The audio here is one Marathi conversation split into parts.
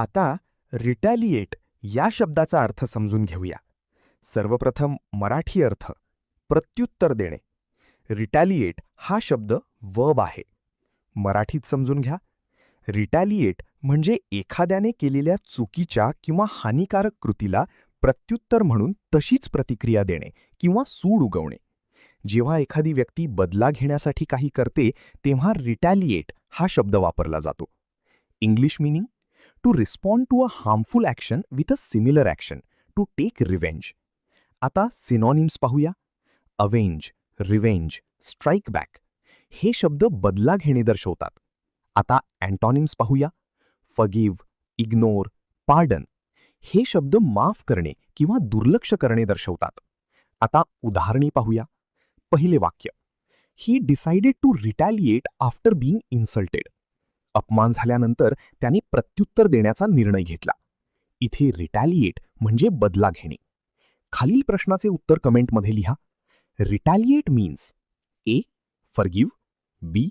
आता रिटॅलिएट या शब्दाचा अर्थ समजून घेऊया. सर्वप्रथम मराठी अर्थ प्रत्युत्तर देणे. रिटॅलिएट हा शब्द वर्ब आहे. मराठीत समजून घ्या. रिटॅलिएट म्हणजे एखाद्याने केलेल्या चुकीच्या किंवा हानिकारक कृतीला प्रत्युत्तर म्हणून तशीच प्रतिक्रिया देणे किंवा सूड उगवणे. जेव्हा एखादी व्यक्ती बदला घेण्यासाठी काही करते तेव्हा रिटॅलिएट हा शब्द वापरला जातो. English meaning: to respond to a harmful action with a similar action, to take revenge. आता सिनॉनिम्स पाहूया. अवेंज, रिव्हेंज, स्ट्राईक बॅक हे शब्द बदला घेणे दर्शवतात. आता अँटॉनिम्स पाहूया. फगिव्ह, इग्नोर, पार्डन हे शब्द माफ करणे किंवा दुर्लक्ष करणे दर्शवतात. आता उदाहरणे पाहूया. पहिले वाक्य: he decided to retaliate after being insulted. अपमान झाल्यानंतर त्याने प्रत्युत्तर देण्याचा निर्णय घेतला. इथे रिटॅलिएट म्हणजे बदला घेणे. खालील प्रश्नाचे उत्तर कमेंटमध्ये लिहा. Retaliate means: A. Forgive, B.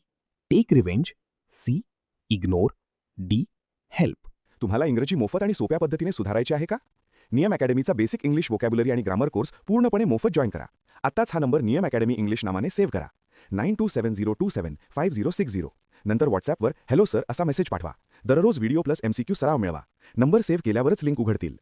Take revenge, C. Ignore, D. Help. तुम्हाला इंग्रजी मोफत आणि सोप्या पद्धतीने सुधारायचे आहे का? नियम अकॅडमीचा बेसिक इंग्लिश व्होकॅब्युलरी आणि ग्रामर कोर्स पूर्णपणे मोफत जॉईन करा. आत्ताच हा नंबर नियम अकॅडमी इंग्लिश नावाने सेव्ह करा. 9270275060. नंतर व्हॉट्सॲपवर हॅलो सर असा मेसेज पाठवा. दररोज व्हिडिओ प्लस MCQ सराव मिळवा. नंबर सेव्ह केल्यावरच लिंक उघडतील.